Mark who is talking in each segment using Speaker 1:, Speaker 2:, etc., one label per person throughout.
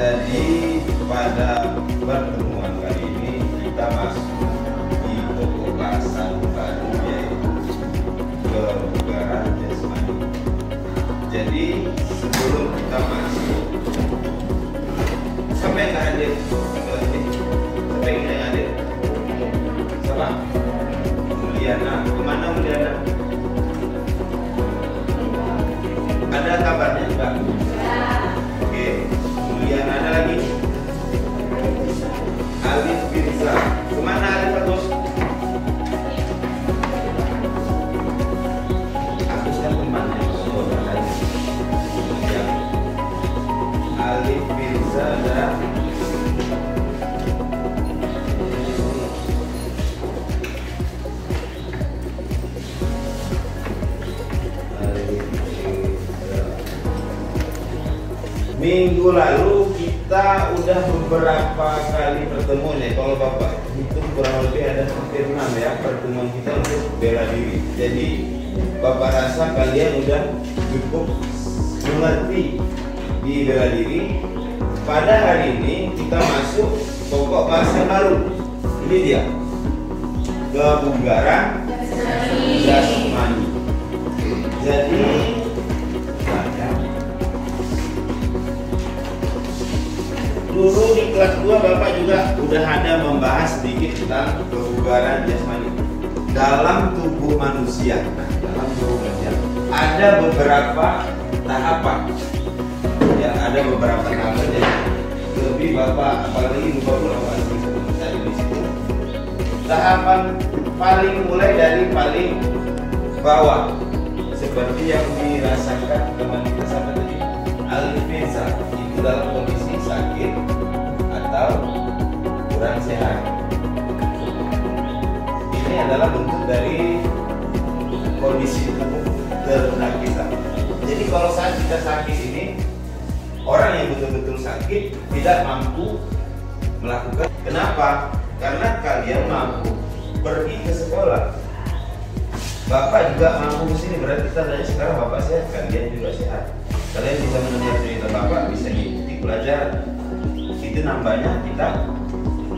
Speaker 1: Jadi pada pertemuan kali ini kita masuk di pokok bahasan baru, yaitu kebugaran jasmani. Jadi sebelum kita masuk, siapa yang nggak hadir? Siapa yang nggak hadir? Siapa? Mulyana. Kemana Mulyana? Ada kabarnya enggak? Oke. Mulyana, ada lagi? Alif Firza. Kemana Alif Agus? Agus kan temannya. Alif Firza dan minggu lalu kita udah beberapa kali bertemu nih. Kalau Bapak hitung kurang lebih ada hampir 6 ya pertemuan kita untuk bela diri. Jadi Bapak rasa kalian udah cukup mengerti di bela diri. Pada hari ini kita masuk pokok bahasa baru. Ini dia, kebugaran jasmani. Jadi dulu di kelas 2 Bapak juga udah ada membahas sedikit tentang kebugaran jasmani dalam tubuh manusia. Nah, dalam tubuh manusia ada beberapa tahapan. Ya, ada beberapa tahapan ya. Lebih Bapak apalagi lupa Bapak tadi di situ. Tahapan paling mulai dari paling bawah seperti yang dirasakan teman kita sama tadi, Alif Firza, itu dalam kondisi sakit atau kurang sehat. Ini adalah bentuk dari kondisi tubuh ternak kita. Jadi kalau saat kita sakit ini, orang yang betul-betul sakit tidak mampu melakukan. Kenapa? Karena kalian mampu pergi ke sekolah. Bapak juga mampu ke sini, berarti tandanya sekarang Bapak sehat, kalian juga sehat. Kalian bisa mendengar cerita Bapak, bisa mengikuti pelajaran. Itu nambahnya kita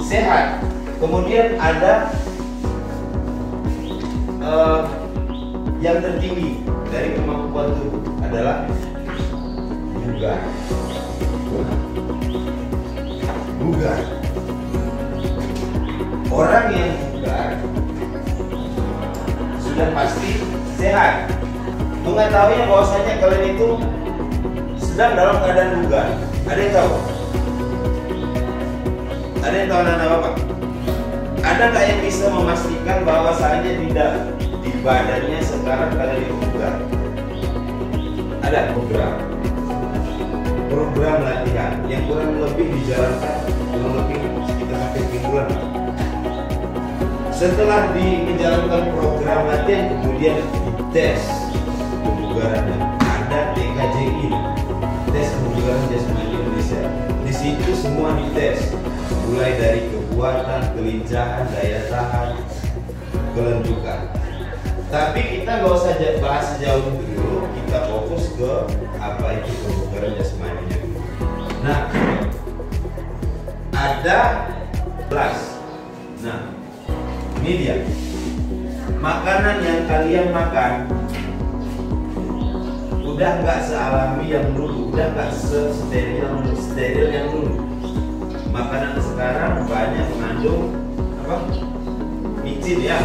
Speaker 1: sehat. Kemudian ada yang tertinggi dari kemampuan tubuh adalah bugar. Bugar. Orang yang bugar sudah pasti sehat. Mengetahui bahwasanya kalian itu sedang dalam keadaan bugar. Ada yang tahu? Ada yang tahu anak-anak Bapak? Ada nggak yang bisa memastikan bahwasanya di badannya sekarang kalian itu bugar? Ada program latihan yang kurang lebih dijalankan kurang lebih sekitar hampir mingguan. Setelah menjalankan program latihan, kemudian dites kebugarannya. Ada TKJI, tes kebugaran jasmani Indonesia. Di situ semua dites, mulai dari kekuatan, kelincahan, daya tahan, kelentukan. Tapi kita nggak usah bahas sejauh itu dulu, kita fokus ke apa itu kebugaran jasmani. Nah, ada kelas. Nah, ini dia makanan yang kalian makan udah nggak sealami yang dulu, udah nggak steril yang dulu. Makanan sekarang banyak mengandung apa? Micin ya,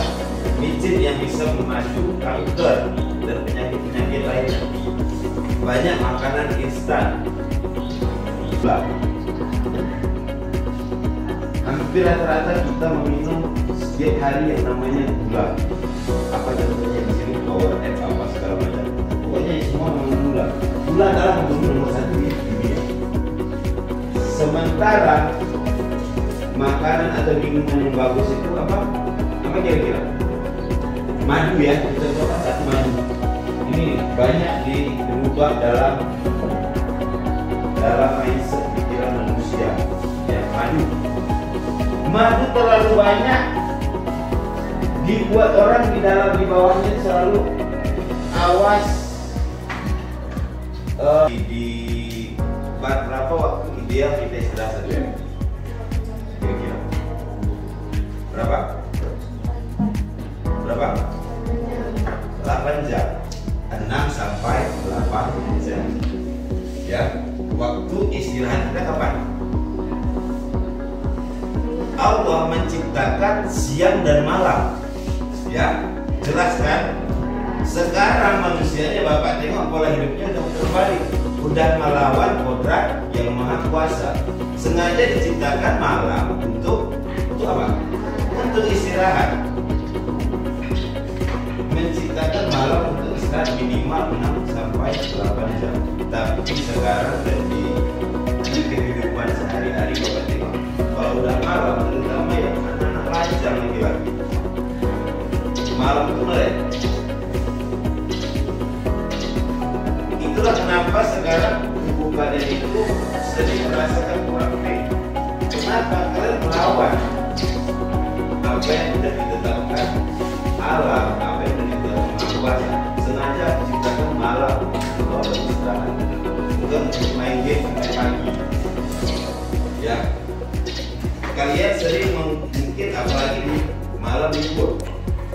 Speaker 1: micin yang bisa memacu kanker dan penyakit-penyakit lainnya. Banyak makanan instan. Hampir rata-rata kita meminum setiap hari yang namanya gula. Apa contohnya di sini? Power F apa segala macam. Pokoknya semua meminum gula. Gula adalah pembunuh nomor 1 di dunia. Sementara makanan atau minuman yang bagus itu apa? Apa kira-kira? Madu ya, kita coba satu madu. Ini banyak dirubah dalam mindset pikiran manusia. Ya, madu terlalu banyak dibuat orang di bawahnya selalu awas. Di berapa waktu Dia kita istirahat 1 jam. Kira-kira berapa? 8 jam. 6 sampai 8 jam. Ya, waktu istirahat kita kapan? Allah menciptakan siang dan malam. Ya, jelas kan? Sekarang manusianya Bapak tengok pola hidupnya udah terbalik. Udah melawan kodrat yang Maha Kuasa. Sengaja diciptakan malam untuk apa? Untuk istirahat. Menciptakan malam untuk istirahat minimal 6 sampai 8 jam. Tapi sekarang di kehidupan sehari-hari Bapak tengok, kalau udah malam, terutama yang anak-anak lajang lagi-lagi, malam itu melek. Itulah kenapa sekarang tubuh kalian itu sering merasakan kurang fit. Kenapa? Kalian melawan apa yang sudah ditetapkan alam, apa yang sudah ditetapkan kuasa. Sengaja diciptakan malam untuk istirahat, bukan untuk main game sampai pagi. Ya, kalian sering mungkin apalagi di malam libur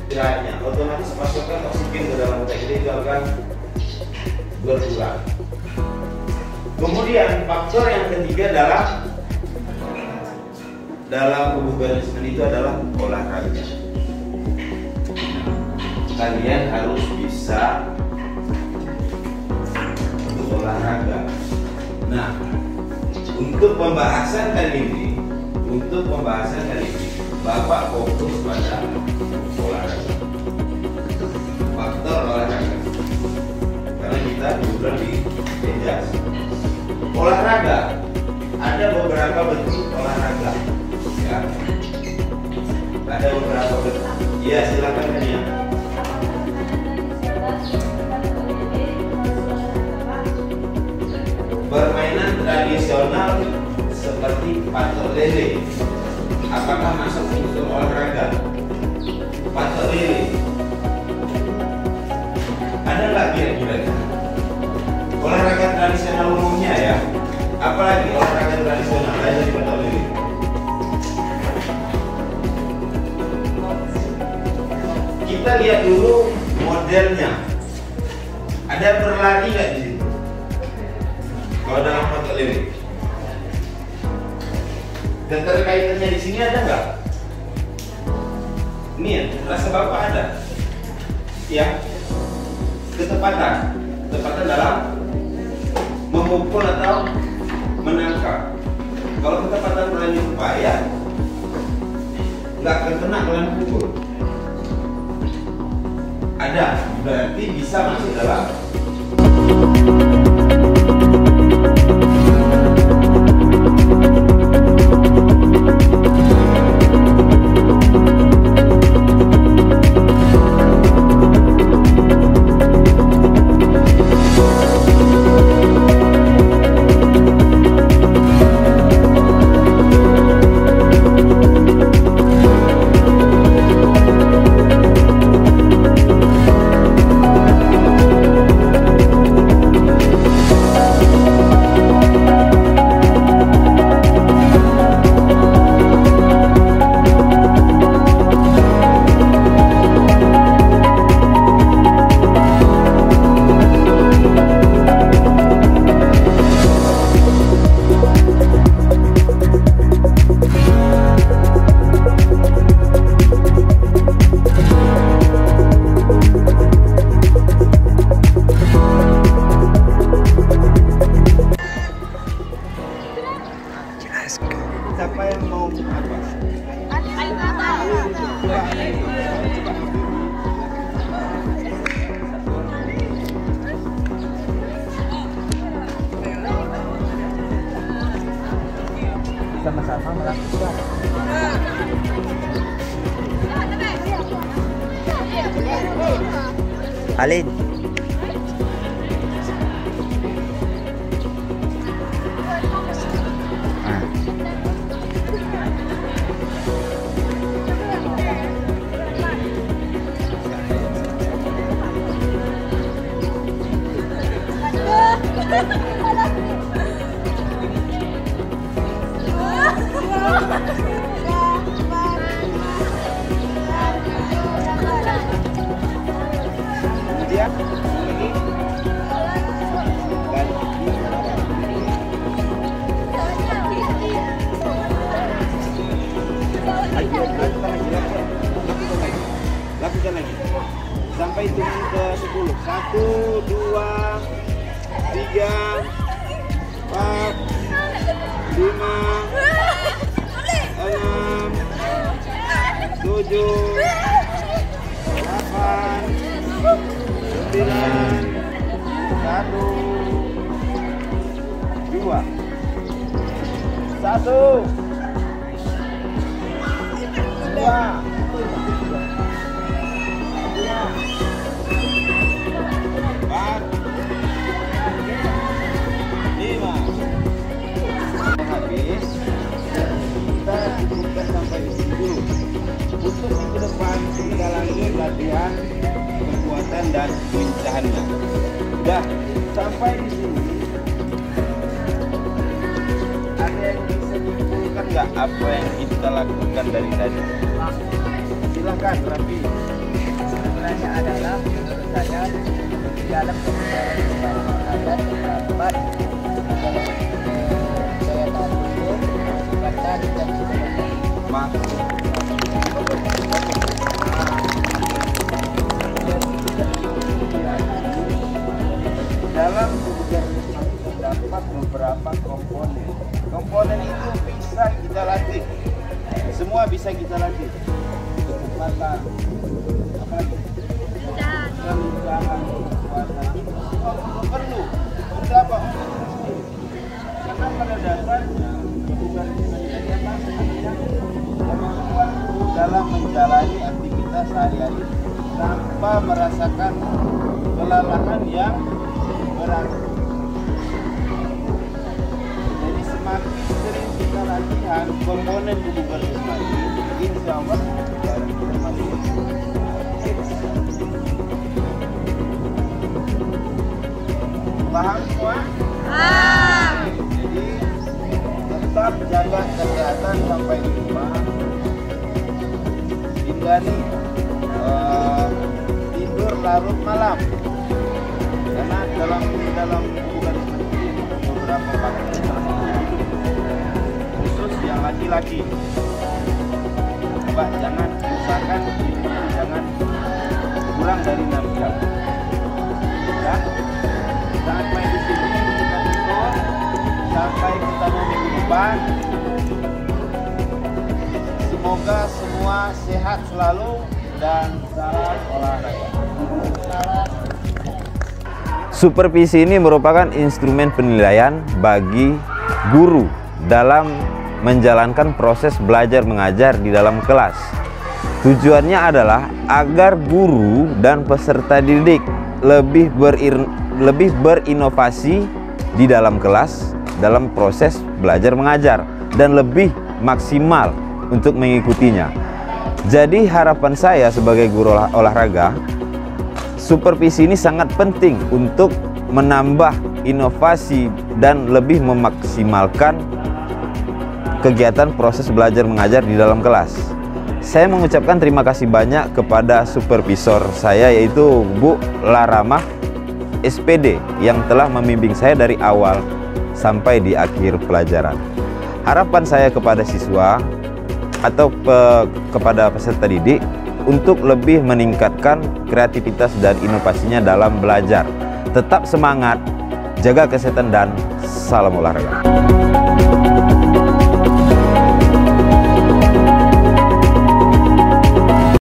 Speaker 1: istirahatnya, otomatis pasokan oksigen ke dalam otak itu akan berkurang. Kemudian faktor yang ketiga dalam kebugaran itu adalah olahraga. Kalian harus bisa untuk olahraga. Nah, untuk pembahasan kali ini, Bapak fokus pada olahraga. Faktor olahraga. Karena kita juga di Ejas. Olahraga, ada beberapa bentuk olahraga. Ya. Ada beberapa bentuk. Ya, silakan Kania. Permainan tradisional seperti patok lele, apakah masuk unsur olahraga? Patok lele, ada nggak kira-kira? Olahraga tradisional umumnya ya, apalagi olahraga tradisional lain dari patok lele? Kita lihat dulu modelnya. Ada berlari nggak di situ? Kalau dalam patok lele, keterkaitannya di sini ada nggak? Ini ya, rasa Bapak ada? Ya, ketepatan dalam memukul atau menangkap. Kalau ketepatan berlanjut upaya, nggak akan kena kalian pukul. Ada, berarti bisa masuk dalam siapa yang mau apa?
Speaker 2: Sama-sama melakukan. Alin.
Speaker 1: lakukan lagi sampai hitungan ke 10. 1, 2, 3, 4, 5, 6, 7, 8, 9, 1, 2, 1, 2, 4, 5. Habis, kita cukupkan sampai di sini dulu. Untuk minggu depan kita lanjut latihan kekuatan dan pecahannya. Udah sampai di sini. Ada yang bisa disimpulkan nggak apa yang kita lakukan dari tadi? Silakan, Raffi.
Speaker 2: Sebenarnya adalah menurut saya di dalam ada terdapat daya tahan tubuh, badan dan
Speaker 1: dalam tubuh terdapat beberapa komponen. Komponen itu bisa kita latih. Semua bisa kita latih. Kecepatan, apalagi? Kelincahan, kekuatan. Perlu. Untuk apa? Karena pada dasarnya tubuh dalam menjalani aktivitas sehari-hari tanpa merasakan kelelahan yang berat. Jadi semakin sering kita latihan komponen tubuh jasmani, insya Allah semakin paham semua? Jadi tetap jaga kesehatan sampai di rumah. Hindari tidur larut malam, karena dalam hubungan beberapa faktor khusus yang laki-laki. Coba jangan usahakan jangan kurang dari 6 jam. Ya, sampai di sini kita tutup. Sampai ketemu minggu depan. Semoga semua sehat selalu dan salam olahraga.
Speaker 3: Supervisi ini merupakan instrumen penilaian bagi guru dalam menjalankan proses belajar mengajar di dalam kelas. Tujuannya adalah agar guru dan peserta didik lebih berinovasi di dalam kelas dalam proses belajar mengajar dan lebih maksimal untuk mengikutinya. Jadi harapan saya sebagai guru olahraga, supervisi ini sangat penting untuk menambah inovasi dan lebih memaksimalkan kegiatan proses belajar mengajar di dalam kelas. Saya mengucapkan terima kasih banyak kepada supervisor saya, yaitu Bu Laramah SPD, yang telah membimbing saya dari awal sampai di akhir pelajaran. Harapan saya kepada siswa atau kepada peserta didik untuk lebih meningkatkan kreativitas dan inovasinya dalam belajar. Tetap semangat, jaga kesehatan, dan salam olahraga.